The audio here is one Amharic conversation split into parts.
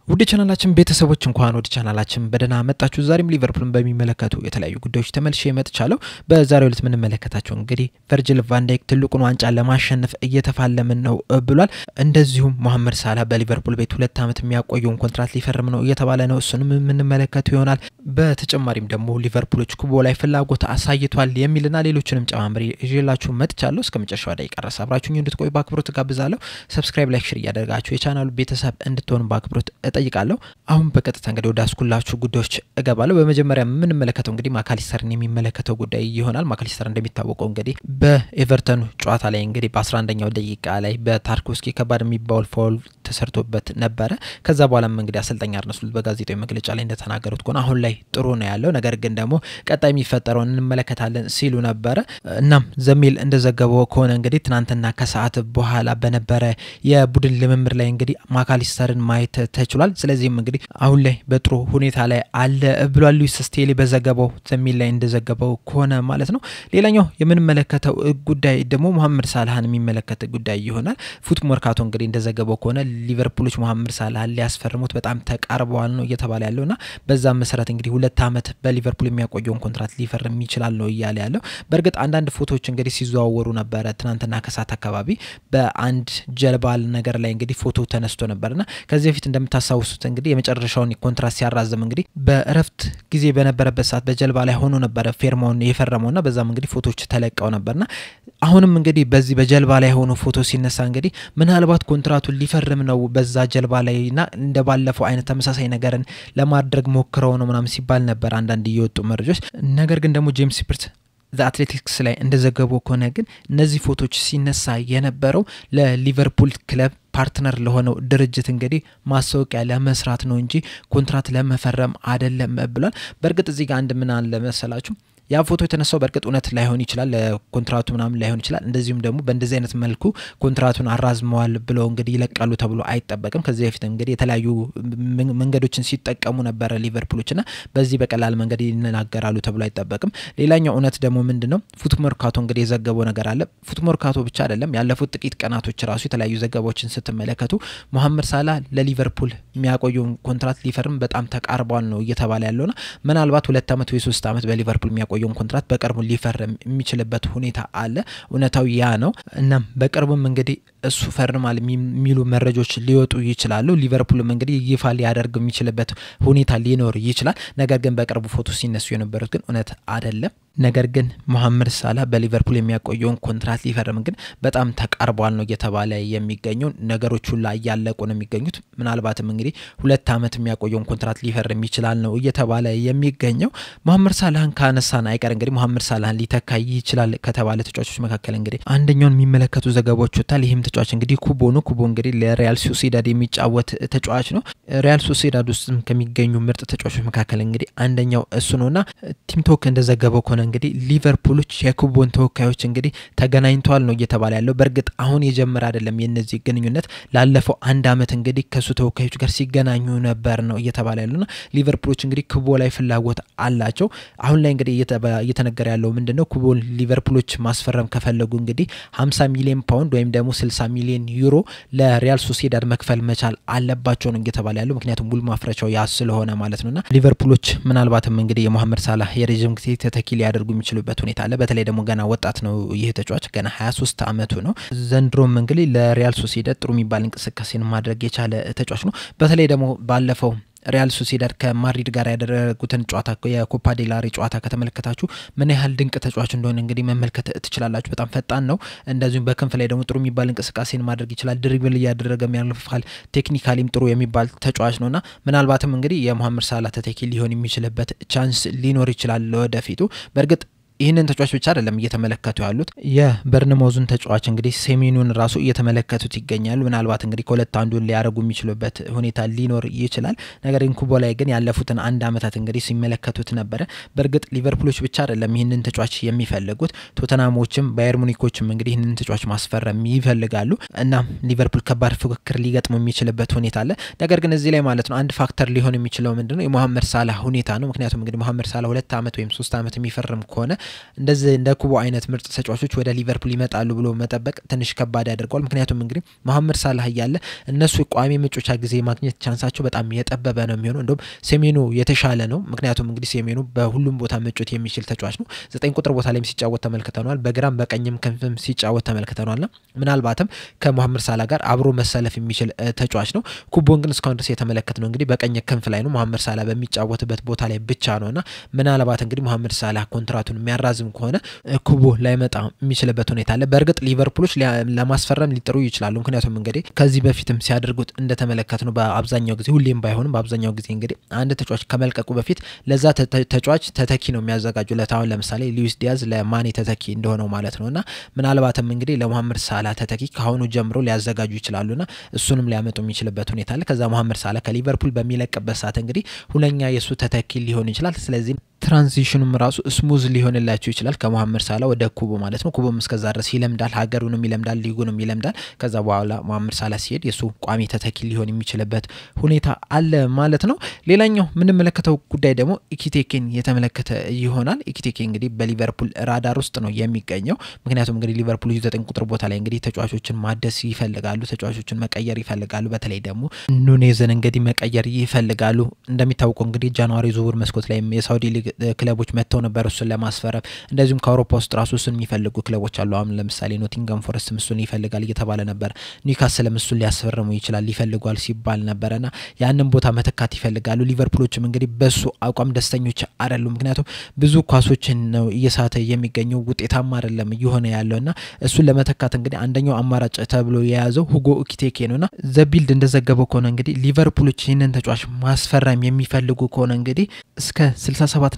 ወደ ቻናላችን ቤተሰቦች እንኳን ወደ ቻናላችን በደና መጣችሁ። ዛሬም ሊቨርፑልን በሚመለከቱ የተለያዩ ጉዳዮች ተመልሼ መጥቻለሁ። በዛሬው ዕለት ምን መለከታቸው እንግዲህ ቨርጂል ቫን ዳይክ ትልቁን ዋንጫ ለማሸነፍ እየተፋለመን ነው ብሏል። እንደዚሁም መሐመድ ሳላ በሊቨርፑል ቤት 2 ዓመት የሚያቆየውን ኮንትራት ሊፈርም ነው እየተባለ ነው። እሱንም ምን መለከቱ ይሆናል። በተጨማሪም ደግሞ ሊቨርፑሎች ኩቦ ላይ ፍላጎት አሳይቷል የሚልና ሌሎችንም ጨማምሪ እየላችሁ መጥቻለሁ። እስከመጨረሻው ደቂቃ ድረስ አብራችሁኝ እንድትቆዩ በአክብሮት ጋብዛለሁ። ሰብስክራይብ፣ ላይክ፣ ሼር እያደረጋችሁ የቻናሉ ቤተሰብ እንድትሆኑ በአክብሮት ጠይቃለሁ። አሁን በቀጥታ እንግዲህ ወደ አስኩላችሁ ጉዳዮች እገባለሁ። በመጀመሪያ ምን መለከተው እንግዲህ ማካሊስተርን የሚመለከተው ጉዳይ ይሆናል። ማካሊስተር እንደሚታወቀው እንግዲህ በኤቨርተን ጨዋታ ላይ እንግዲህ በ11ኛው ደቂቃ ላይ በታርኮስኪ ከባድ የሚባል ፋውል ተሰርቶበት ነበር። ከዛ በኋላም እንግዲህ አሰልጣኝ አርነ ስሎት በጋዜጣዊ መግለጫ ላይ እንደተናገሩት ከሆነ አሁን ላይ ጥሩ ነው ያለው፣ ነገር ግን ደግሞ ቀጣይ የሚፈጠረውን እንመለከታለን ሲሉ ነበር። እናም ዘሚል እንደዘገበው ከሆነ እንግዲህ ትናንትና ከሰዓት በኋላ በነበረ የቡድን ልምምር ላይ እንግዲህ ማካሊስተርን ማየት ተችሏል። ስለዚህም እንግዲህ አሁን ላይ በጥሩ ሁኔታ ላይ አለ ብሏል ሉዊስ ስቴሊ በዘገበው ዘሚል ላይ እንደዘገበው ከሆነ ማለት ነው። ሌላኛው የምንመለከተው ጉዳይ ደግሞ መሐመድ ሳላህን የሚመለከት ጉዳይ ይሆናል። ፉት መርካቶ እንግዲህ እንደዘገበው ከሆነ ሊቨርፑሎች መሐመድ ሳላህን ሊያስፈርሙት በጣም ተቃርበዋል ነው እየተባለ ያለውና በዛ መሰረት እንግዲህ 2 ዓመት በሊቨርፑል የሚያቆየውን ኮንትራት ሊፈርም ይችላል ነው እያለ ያለው። በርግጥ አንዳንድ ፎቶዎች እንግዲህ ሲዘዋወሩ ነበር ትናንትና ከሰዓት አካባቢ በአንድ ጀልባል ነገር ላይ እንግዲህ ፎቶ ተነስቶ ነበርና ከዚህ በፊት እንደምታሳውሱት እንግዲህ የመጨረሻውን ኮንትራት ሲያራዝም እንግዲህ በእረፍት ጊዜ በነበረበት ሰዓት በጀልባ ላይ ሆኖ ነበር ፌርማውን የፈረመውና በዛም እንግዲህ ፎቶዎች ተለቀው ነበርና አሁንም እንግዲህ በዚህ በጀልባ ላይ ሆኖ ፎቶ ሲነሳ እንግዲህ ምናልባት ኮንትራቱን ሊፈርም ነው በዛ ጀልባ ላይና እንደባለፈው አይነት ተመሳሳይ ነገርን ለማድረግ ሞክረው ነው ምናምን ሲባል ነበር አንዳንድ እየወጡ መረጃዎች። ነገር ግን ደግሞ ጄምስ ፒርስ አትሌቲክስ ላይ እንደዘገበው ከሆነ ግን እነዚህ ፎቶዎች ሲነሳ የነበረው ለሊቨርፑል ክለብ ፓርትነር ለሆነው ድርጅት እንግዲህ ማስታወቂያ ለመስራት ነው እንጂ ኮንትራት ለመፈረም አይደለም ብሏል። በርግጥ እዚህ ጋር አንድ ምን አለ መሰላችሁ፣ ያ ፎቶ የተነሳው በርግጥ እውነት ላይሆን ይችላል፣ ለኮንትራቱ ምናምን ላይሆን ይችላል። እንደዚሁም ደግሞ በእንደዚህ አይነት መልኩ ኮንትራቱን አራዝመዋል ብለው እንግዲህ ይለቃሉ ተብሎ አይጠበቅም። ከዚህ በፊት እንግዲህ የተለያዩ መንገዶችን ሲጠቀሙ ነበር ሊቨርፑሎችና በዚህ በቀላል መንገድ ይናገራሉ ተብሎ አይጠበቅም። ሌላኛው እውነት ደግሞ ምንድነው ፉት መርካቶ እንግዲህ የዘገበው ነገር አለ። ፉት መርካቶ ብቻ አይደለም ያለፉት ጥቂት ቀናቶች ራሱ የተለያዩ ዘገባዎችን ስትመለከቱ መሐመድ ሳላ ለሊቨርፑል የሚያቆየውን ኮንትራት ሊፈርም በጣም ተቃርቧል ነው እየተባለ ያለውና ምናልባት 2 ዓመት ወይ 3 ዓመት በሊቨርፑል የሚያቆየውን ኮንትራት በቅርቡ ሊፈርም የሚችልበት ሁኔታ አለ። እውነታው ያ ነው። እናም በቅርቡም እንግዲህ እሱ ፈርማል የሚሉ መረጃዎች ሊወጡ ይችላሉ። ሊቨርፑልም እንግዲህ ይፋ ሊያደርግ የሚችልበት ሁኔታ ሊኖር ይችላል። ነገር ግን በቅርቡ ፎቶ ሲነሱ የነበሩት ግን እውነት አይደለም። ነገር ግን መሐመድ ሳላ በሊቨርፑል የሚያቆየውን ኮንትራት ሊፈርም ግን በጣም ተቃርቧል ነው እየተባለ የሚገኘው። ነገሮች ሁሉ ያያለቁ ነው የሚገኙት። ምናልባትም እንግዲህ 2 ዓመት የሚያቆየውን ኮንትራት ሊፈርም ይችላል ነው እየተባለ የሚገኘው። መሐመድ ሳላህን ካነሳን አይቀር እንግዲህ መሐመድ ሳላህን ሊተካ ይችላል ከተባለ ተጫዋቾች መካከል እንግዲህ አንደኛውን የሚመለከቱ ዘገባዎች ወጣል። ይህም ተጫዋች እንግዲህ ኩቦ ነው። ኩቦ እንግዲህ ለሪያል ሶሲዳድ የሚጫወት ተጫዋች ነው። ሪያል ሶሲዳድ ውስጥም ከሚገኙ ምርጥ ተጫዋቾች መካከል እንግዲህ አንደኛው እሱ ነውና ቲምቶክ እንደዘገበው ከሆነ እንግዲህ ሊቨርፑሎች የኩቦን ተወካዮች እንግዲህ ተገናኝተዋል ነው እየተባለ ያለው። በርግጥ አሁን የጀመረ አይደለም የነዚህ ግንኙነት፣ ላለፈው 1 ዓመት እንግዲህ ከሱ ተወካዮች ጋር ሲገናኙ ነበር ነው እየተባለ ያለውና ሊቨርፑሎች እንግዲህ ኩቦ ላይ ፍላጎት አላቸው። አሁን ላይ እንግዲህ እየተነገረ ያለው ምንድነው ኩቦን ሊቨርፑሎች ማስፈረም ከፈለጉ እንግዲህ 50 ሚሊዮን ፓውንድ ወይም ደግሞ 60 ሚሊዮን ዩሮ ለሪያል ሶሲዳድ መክፈል መቻል አለባቸው ነው እየተባለ ያለው። ምክንያቱም ውል ማፍረቻው ያ ስለሆነ ማለት ነውና ሊቨርፑሎች ምናልባትም እንግዲህ የመሐመድ ሳላህ የረጅም ጊዜ ተተኪ ሊያደርጉ የሚችሉበት ሁኔታ አለ። በተለይ ደግሞ ገና ወጣት ነው ይሄ ተጫዋች፣ ገና 23 ዓመቱ ነው። ዘንድሮም እንግዲህ ለሪያል ሶሲዳድ ጥሩ የሚባል እንቅስቃሴን ማድረግ የቻለ ተጫዋች ነው። በተለይ ደግሞ ባለፈው ሪያል ሶሲዳድ ከማድሪድ ጋር ያደረጉትን ጨዋታ የኮፓ ዴላሪ ጨዋታ ከተመለከታችሁ ምን ያህል ድንቅ ተጫዋች እንደሆነ እንግዲህ መመልከት ትችላላችሁ። በጣም ፈጣን ነው። እንደዚሁም በክንፍ ላይ ደግሞ ጥሩ የሚባል እንቅስቃሴን ማድረግ ይችላል። ድሪብል እያደረገ ያልፋል። ቴክኒካሊም ጥሩ የሚባል ተጫዋች ነውና ምናልባትም እንግዲህ የመሐመድ ሳላ ተተኪ ሊሆን የሚችልበት ቻንስ ሊኖር ይችላል ወደፊቱ። በርግጥ ይህንን ተጫዋች ብቻ አይደለም እየተመለከቱ ያሉት የበርንማውዝን ተጫዋች እንግዲህ ሴሜኑን ራሱ እየተመለከቱት ይገኛሉ። ምናልባት እንግዲህ ከሁለት አንዱን ሊያረጉ የሚችሉበት ሁኔታ ሊኖር ይችላል። ነገር ግን ኩቦ ላይ ግን ያለፉትን 1 ዓመታት እንግዲህ ሲመለከቱት ነበር። በርግጥ ሊቨርፑሎች ብቻ አይደለም ይህንን ተጫዋች የሚፈልጉት፣ ቶተናሞችም ባየር ሙኒኮችም እንግዲህ ይህንን ተጫዋች ማስፈረም ይፈልጋሉ እና ሊቨርፑል ከባድ ፍክክር ሊገጥሙ የሚችልበት ሁኔታ አለ። ነገር ግን እዚህ ላይ ማለት ነው አንድ ፋክተር ሊሆን የሚችለው ምንድነው የመሐመድ ሳላ ሁኔታ ነው። ምክንያቱም እንግዲህ መሐመድ ሳላ 2 ዓመት ወይም 3 ዓመት የሚፈርም ከሆነ እንደዚህ እንደ ኩቦ አይነት ምርጥ ተጫዋቾች ወደ ሊቨርፑል ይመጣሉ ብሎ መጠበቅ ትንሽ ከባድ ያደርገዋል። ምክንያቱም እንግዲህ መሐመድ ሳላህ ያለ እነሱ ቋሚ መጫወቻ ጊዜ ማግኘት ቻንሳቸው በጣም የጠበበ ነው የሚሆነው። እንደውም ሴሜኑ የተሻለ ነው። ምክንያቱም እንግዲህ ሴሜኑ በሁሉም ቦታ መጫወት የሚችል ተጫዋች ነው። 9 ቁጥር ቦታ ላይም ሲጫወት ተመልክተናል። በግራም በቀኝም ክንፍም ሲጫወት ተመልክተናልና ምናልባትም ከመሐመድ ሳላህ ጋር አብሮ መሰለፍ የሚችል ተጫዋች ነው። ኩቦን ግን እስካሁን ድረስ የተመለከትነው እንግዲህ በቀኝ ክንፍ ላይ ነው። መሐመድ ሳላህ በሚጫወትበት ቦታ ላይ ብቻ ነውና ምናልባት እንግዲህ መሐመድ ሳላህ ኮንትራቱን የሚያራዝም ከሆነ ኩቦ ላይመጣ የሚችልበት ሁኔታ አለ። በእርግጥ ሊቨርፑሎች ለማስፈረም ሊጥሩ ይችላሉ። ምክንያቱም እንግዲህ ከዚህ በፊትም ሲያደርጉት እንደተመለከትነው በአብዛኛው ጊዜ ሁሌም ባይሆንም በአብዛኛው ጊዜ እንግዲህ አንድ ተጫዋች ከመልቀቁ በፊት ለዛ ተጫዋች ተተኪ ነው የሚያዘጋጁለት። አሁን ለምሳሌ ሉዊስ ዲያዝ ለማኔ ተተኪ እንደሆነው ማለት ነውና ምናልባትም እንግዲህ ለመሐመድ ሳላህ ተተኪ ካሁኑ ጀምሮ ሊያዘጋጁ ይችላሉና እሱንም ሊያመጡ የሚችልበት ሁኔታ አለ። ከዛ መሐመድ ሳላህ ከሊቨርፑል በሚለቅበት ሰዓት እንግዲህ ሁለኛ የሱ ተተኪ ሊሆን ይችላል። ስለዚህ ትራንዚሽኑም ራሱ ስሙዝ ሊሆንላቸው ይችላል ከመሐመድ ሳላህ ወደ ኩቦ ማለት ነው። ኩቦም እስከዛ ድረስ ይለምዳል፣ ሀገሩንም ይለምዳል፣ ሊጉንም ይለምዳል። ከዛ በኋላ መሐመድ ሳላህ ሲሄድ የሱ ቋሚ ተተኪ ሊሆን የሚችልበት ሁኔታ አለ ማለት ነው። ሌላኛው ምንመለከተው ጉዳይ ደግሞ ኢኪቴኬን የተመለከተ ይሆናል። ኢኪቴኬ እንግዲህ በሊቨርፑል ራዳር ውስጥ ነው የሚገኘው። ምክንያቱም እንግዲህ ሊቨርፑል 9 ቁጥር ቦታ ላይ እንግዲህ ተጫዋቾችን ማደስ ይፈልጋሉ፣ ተጫዋቾችን መቀየር ይፈልጋሉ። በተለይ ደግሞ ኑኔዝን እንግዲህ መቀየር ይፈልጋሉ። እንደሚታወቀው እንግዲህ ጃንዋሪ ዝውውር መስኮት ላይ የሳውዲ ሊግ ክለቦች መጥተው ነበር እሱን ለማስፈረም። እንደዚሁም ከአውሮፓ ውስጥ ራሱ እሱን የሚፈልጉ ክለቦች አሉ። አሁን ለምሳሌ ኖቲንጋም ፎረስት እሱን ይፈልጋል እየተባለ ነበር። ኒውካስልም እሱን ሊያስፈርሙ ይችላል ይፈልጓል ሲባል ነበርና ያንን ቦታ መተካት ይፈልጋሉ። ሊቨርፑሎችም እንግዲህ በሱ አቋም ደስተኞች አይደሉም። ምክንያቱም ብዙ ኳሶችን ነው እየሳተ የሚገኘው፣ ውጤታማ አይደለም እየሆነ ያለውና እሱን ለመተካት እንግዲህ አንደኛው አማራጭ ተብሎ የያዘው ሁጎ ኢኪቴኬ ነውና ዘቢልድ እንደዘገበው ከሆነ እንግዲህ ሊቨርፑሎች ይህንን ተጫዋች ማስፈረም የሚፈልጉ ከሆነ እንግዲህ እስከ 67.3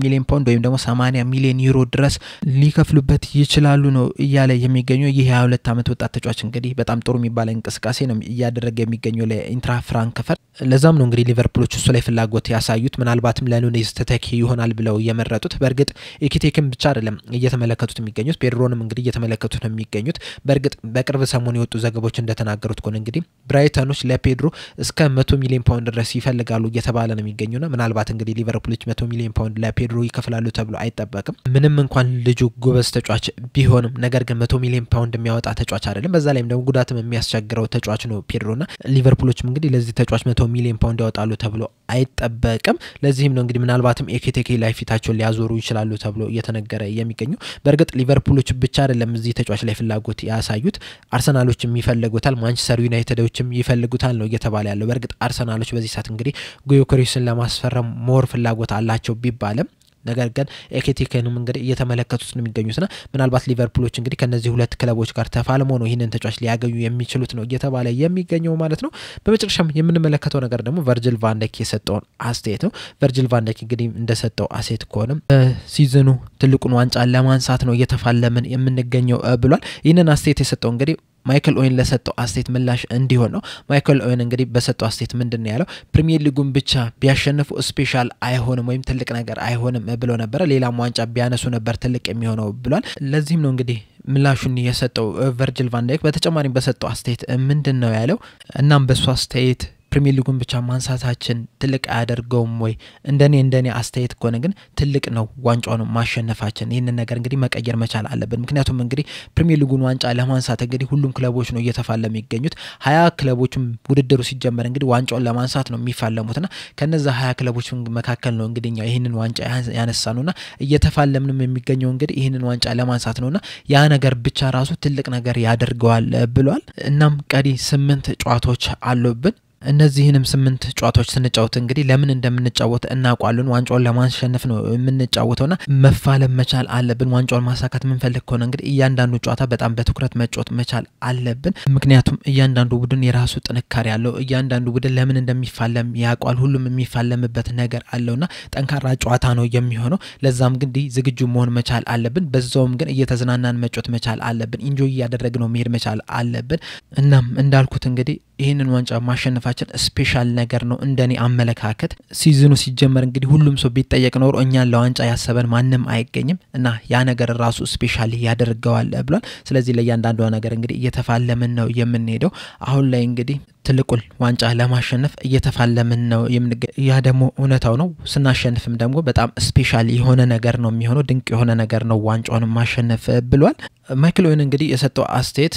ሚሊዮን ፓውንድ ወይም ደግሞ 80 ሚሊዮን ዩሮ ድረስ ሊከፍሉበት ይችላሉ ነው እያለ የሚገኘው። ይህ 22 ዓመት ወጣት ተጫዋች እንግዲህ በጣም ጥሩ የሚባል እንቅስቃሴ ነው እያደረገ የሚገኘው ለኢንትራ ፍራንክፈርት። ለዛም ነው እንግዲህ ሊቨርፑሎች እሱ ላይ ፍላጎት ያሳዩት፣ ምናልባትም ለኑኔዝ ተተኪ ይሆናል ብለው የመረጡት። በእርግጥ ኢኪቴኬን ብቻ አይደለም እየተመለከቱት የሚገኙት፣ ፔድሮንም እንግዲህ እየተመለከቱት ነው የሚገኙት። በእርግጥ በቅርብ ሰሞን የወጡ ዘገቦች እንደተናገሩት ከሆነ እንግዲህ ብራይተኖች ለፔድሮ እስከ 100 ሚሊዮን ፓውንድ ድረስ ይፈልጋሉ እየተባለ ነው የሚገኙና ምናልባት እንግዲህ ሊቨርፑሎች 100 ሚሊዮን ፓውንድ ለፔድሮ ይከፍላሉ ተብሎ አይጠበቅም። ምንም እንኳን ልጁ ጎበዝ ተጫዋች ቢሆንም ነገር ግን 100 ሚሊዮን ፓውንድ የሚያወጣ ተጫዋች አይደለም። በዛ ላይም ደግሞ ጉዳትም የሚያስቸግረው ተጫዋች ነው ፔድሮና ሊቨርፑሎችም እንግዲህ ለዚህ ተጫዋች 100 ሚሊዮን ፓውንድ ያወጣሉ ተብሎ አይጠበቅም። ለዚህም ነው እንግዲህ ምናልባትም ኢኪቴኬ ላይ ፊታቸውን ሊያዞሩ ይችላሉ ተብሎ እየተነገረ የሚገኘው። በእርግጥ ሊቨርፑሎች ብቻ አይደለም እዚህ ተጫዋች ላይ ፍላጎት ያሳዩት፣ አርሰናሎችም ይፈልጉታል፣ ማንቸስተር ዩናይትዶችም ይፈልጉታል ነው እየተባለ ያለው። በእርግጥ አርሰናሎች በዚህ ሰዓት እንግዲህ ጎዮኮሬስን ለማስፈረም ሞር ፍላጎት አላቸው ቢባልም ነገር ግን ኢኪቴኬንም እንግዲህ እየተመለከቱት ነው የሚገኙትና ምናልባት ሊቨርፑሎች እንግዲህ ከነዚህ ሁለት ክለቦች ጋር ተፋልሞ ነው ይህንን ተጫዋች ሊያገኙ የሚችሉት ነው እየተባለ የሚገኘው ማለት ነው። በመጨረሻም የምንመለከተው ነገር ደግሞ ቨርጅል ቫን ዳይክ የሰጠውን አስተያየት ነው። ቨርጅል ቫን ዳይክ እንግዲህ እንደሰጠው አስተያየት ከሆነ ሲዝኑ ትልቁን ዋንጫ ለማንሳት ነው እየተፋለምን የምንገኘው ብሏል። ይህንን አስተያየት የሰጠው እንግዲህ ማይክል ኦዌን ለሰጠው አስተያየት ምላሽ እንዲሆን ነው። ማይክል ኦዌን እንግዲህ በሰጠው አስተያየት ምንድነው ያለው? ፕሪሚየር ሊጉን ብቻ ቢያሸንፉ ስፔሻል አይሆንም ወይም ትልቅ ነገር አይሆንም ብሎ ነበር። ሌላም ዋንጫ ቢያነሱ ነበር ትልቅ የሚሆነው ብሏል። ለዚህም ነው እንግዲህ ምላሹን የሰጠው ቨርጅል ቫን ዳይክ። በተጨማሪም በሰጠው አስተያየት ምንድነው ያለው? እናም በሱ አስተያየት ፕሪሚየር ሊጉን ብቻ ማንሳታችን ትልቅ አያደርገውም ወይ? እንደኔ አስተያየት ከሆነ ግን ትልቅ ነው ዋንጫውን ማሸነፋችን። ይህንን ነገር እንግዲህ መቀየር መቻል አለብን። ምክንያቱም እንግዲህ ፕሪሚየር ሊጉን ዋንጫ ለማንሳት እንግዲህ ሁሉም ክለቦች ነው እየተፋለሙ የሚገኙት። 20 ክለቦችም ውድድሩ ሲጀመር እንግዲህ ዋንጫውን ለማንሳት ነው የሚፋለሙትና ከነዛ 20 ክለቦች መካከል ነው እንግዲህ ይህንን ዋንጫ ያነሳነውና እየተፋለምንም የሚገኘው እንግዲህ ይህንን ዋንጫ ለማንሳት ነውና ያ ነገር ብቻ ራሱ ትልቅ ነገር ያደርገዋል ብሏል። እናም ቀሪ 8 ጨዋታዎች አሉብን። እነዚህንም 8 ጨዋታዎች ስንጫወት እንግዲህ ለምን እንደምንጫወት እናውቃለን። ዋንጫውን ለማሸነፍ ነው የምንጫወተውና መፋለም መቻል አለብን። ዋንጫውን ማሳካት የምንፈልግ ከሆነ እንግዲህ እያንዳንዱ ጨዋታ በጣም በትኩረት መጫወት መቻል አለብን። ምክንያቱም እያንዳንዱ ቡድን የራሱ ጥንካሬ አለው። እያንዳንዱ ቡድን ለምን እንደሚፋለም ያውቃል። ሁሉም የሚፋለምበት ነገር አለውና ጠንካራ ጨዋታ ነው የሚሆነው። ለዛም እንግዲህ ዝግጁ መሆን መቻል አለብን። በዛውም ግን እየተዝናናን መጫወት መቻል አለብን። ኢንጆይ እያደረግነው መሄድ መቻል አለብን። እናም እንዳልኩት እንግዲህ ይህንን ዋንጫ ማሸነፍ ማሸነፋችን ስፔሻል ነገር ነው እንደኔ አመለካከት ሲዝኑ ሲጀመር እንግዲህ ሁሉም ሰው ቢጠየቅ ነው እኛን ለዋንጫ ያሰበን ማንንም አይገኝም እና ያ ነገር ራሱ ስፔሻል ያደርገዋል ብሏል ስለዚህ ለያንዳንዱ ነገር እንግዲህ እየተፋለምን ነው የምንሄደው አሁን ላይ እንግዲህ ትልቁን ዋንጫ ለማሸነፍ እየተፋለምን ነው ያ ደግሞ እውነታው ነው ስናሸንፍም ደግሞ በጣም ስፔሻል የሆነ ነገር ነው የሚሆነው ድንቅ የሆነ ነገር ነው ዋንጫውን ማሸነፍ ብሏል ማይክል ኦዌን እንግዲህ የሰጠው አስተያየት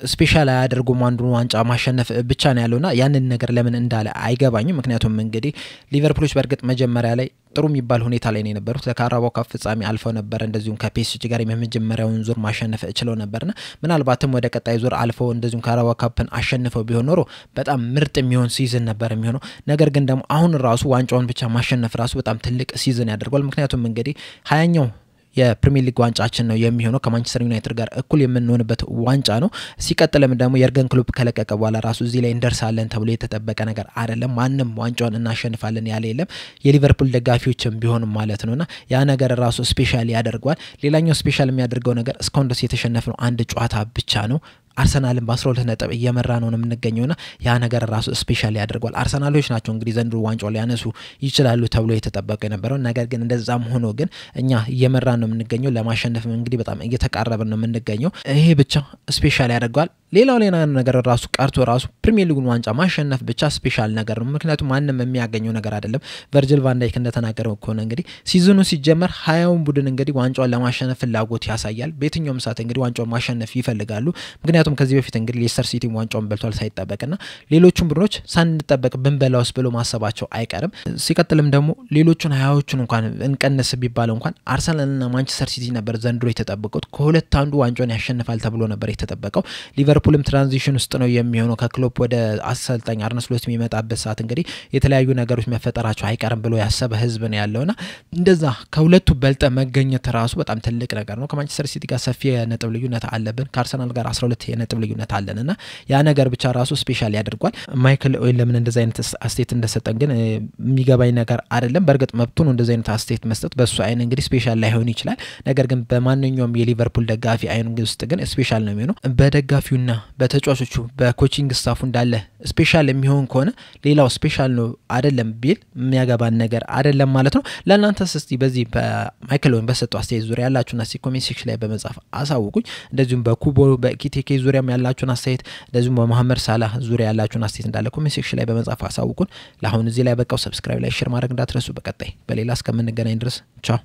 ስፔሻል ያደርጉም አንዱን ዋንጫ ማሸነፍ ብቻ ነው ያለውና ያንን ነገር ለምን እንዳለ አይገባኝም ምክንያቱም እንግዲህ ሊቨርፑሎች በርግጥ መጀመሪያ ላይ ጥሩ የሚባል ሁኔታ ላይ ነው የነበሩት ለካራባኦ ካፕ ፍጻሜ አልፈው ነበር እንደዚሁም ከፒኤስጂ ጋር የመጀመሪያውን ዙር ማሸነፍ እችለው ነበርና ምናልባትም ወደ ቀጣይ ዙር አልፈው እንደዚሁም ካራባኦ ካፕን አሸንፈው ቢሆን ኖሮ በጣም ምርጥ የሚሆን ሲዝን ነበር የሚሆነው ነገር ግን ደግሞ አሁን ራሱ ዋንጫውን ብቻ ማሸነፍ ራሱ በጣም ትልቅ ሲዝን ያደርጋል ምክንያቱም እንግዲህ 20ኛው የፕሪሚየር ሊግ ዋንጫችን ነው የሚሆነው ከማንቸስተር ዩናይትድ ጋር እኩል የምንሆንበት ዋንጫ ነው ሲቀጥልም ደግሞ የርገን ክሎፕ ከለቀቀ በኋላ ራሱ እዚህ ላይ እንደርሳለን ተብሎ የተጠበቀ ነገር አይደለም ማንንም ዋንጫውን እናሸንፋለን ያለ የለም የሊቨርፑል ደጋፊዎችም ቢሆንም ማለት ነውና ያ ነገር ራሱ ስፔሻል ያደርጋል ሌላኛው ስፔሻል የሚያደርገው ነገር እስካሁን ድረስ የተሸነፈው አንድ ጨዋታ ብቻ ነው አርሰናልን በ12 ነጥብ እየመራ ነው የምንገኘውና ያ ነገር ራሱ ስፔሻል ያደርጋል አርሰናሎች ናቸው እንግዲህ ዘንድሮ ዋንጫው ሊያነሱ ይችላሉ ተብሎ የተጠበቀ የነበረው ነገር ግን እንደዛም ሆኖ ግን እኛ እየመራ ነው የምንገኘው ለማሸነፍ እንግዲህ በጣም እየተቃረበን ነው የምንገኘው ይሄ ብቻ ስፔሻል ያደርጋል ሌላ ነገር ራሱ ቀርቶ ራሱ ፕሪሚየር ሊጉን ዋንጫ ማሸነፍ ብቻ ስፔሻል ነገር ነው ምክንያቱም ማንንም የሚያገኘው ነገር አይደለም ቨርጂል ቫን ዳይክ እንደተናገረው ከሆነ እንግዲህ ሲዝኑ ሲጀመር 20ውን ቡድን እንግዲህ ዋንጫውን ለማሸነፍ ፍላጎት ያሳያል በየትኛውም ሰዓት እንግዲህ ዋንጫውን ማሸነፍ ይፈልጋሉ ምክንያቱም ከዚህ በፊት እንግዲህ ሌስተር ሲቲ ዋንጫውን በልቷል ሳይጠበቅና ሌሎቹም ቡድኖች ሳንጠበቅ ብንበላውስ ብሎ ማሰባቸው አይቀርም ሲቀጥልም ደግሞ ሌሎቹን 20ዎቹን እንኳን እንቀንስ ቢባል እንኳን አርሰናልና ማንቸስተር ሲቲ ነበር ዘንድሮ የተጠበቁት ከሁለት አንዱ ዋንጫውን ያሸንፋል ተብሎ ነበር የተጠበቀው ሊቨርፑልም ትራንዚሽን ውስጥ ነው የሚሆነው ከክሎፕ ወደ አሰልጣኝ አርነ ስሎት የሚመጣበት ሰዓት እንግዲህ የተለያዩ ነገሮች መፈጠራቸው አይቀርም ብሎ ያሰበ ህዝብ ነው ያለውና እንደዛ ከሁለቱ በልጠ መገኘት ራሱ በጣም ትልቅ ነገር ነው ከማንቸስተር ሲቲ ጋር ሰፊ የነጥብ ልዩነት አለብን ከአርሰናል ጋር 12 የነጥብ ልዩነት አለንና ያ ነገር ብቻ ራሱ ስፔሻል ያደርጋል ማይክል ኦዌን ለምን እንደዛ አይነት አስቴት እንደሰጠን ግን የሚገባኝ ነገር አይደለም በርግጥ መብቱ ነው እንደዛ አይነት አስቴት መስጠት በሱ አይን እንግዲህ ስፔሻል ላይሆን ይችላል ነገር ግን በማንኛውም የሊቨርፑል ደጋፊ አይን ውስጥ ግን ስፔሻል ነው የሚሆነው በደጋፊውና በተጫዋቾቹ በኮቺንግ ስታፉ እንዳለ ስፔሻል የሚሆን ከሆነ ሌላው ስፔሻል ነው አይደለም ቢል የሚያገባን ነገር አይደለም ማለት ነው ለእናንተስ እስቲ በዚህ በማይክል ኦዌን በሰጠው አስተያየት ዙሪያ ያላችሁና ኮሜንት ሴክሽን ላይ በመጻፍ አሳውቁኝ እንደዚሁም በኩቦ በኪቴኬ ዙሪያም ያላችሁን አስተያየት እንደዚሁም በመሐመድ ሳላህ ዙሪያ ያላችሁን አስተያየት እንዳለ ኮሜንት ሴክሽን ላይ በመጻፍ አሳውቁን ለአሁን እዚህ ላይ በቃው ሰብስክራይብ ላይ ሼር ማድረግ እንዳትረሱ በቀጣይ በሌላ እስከምንገናኝ ድረስ ቻው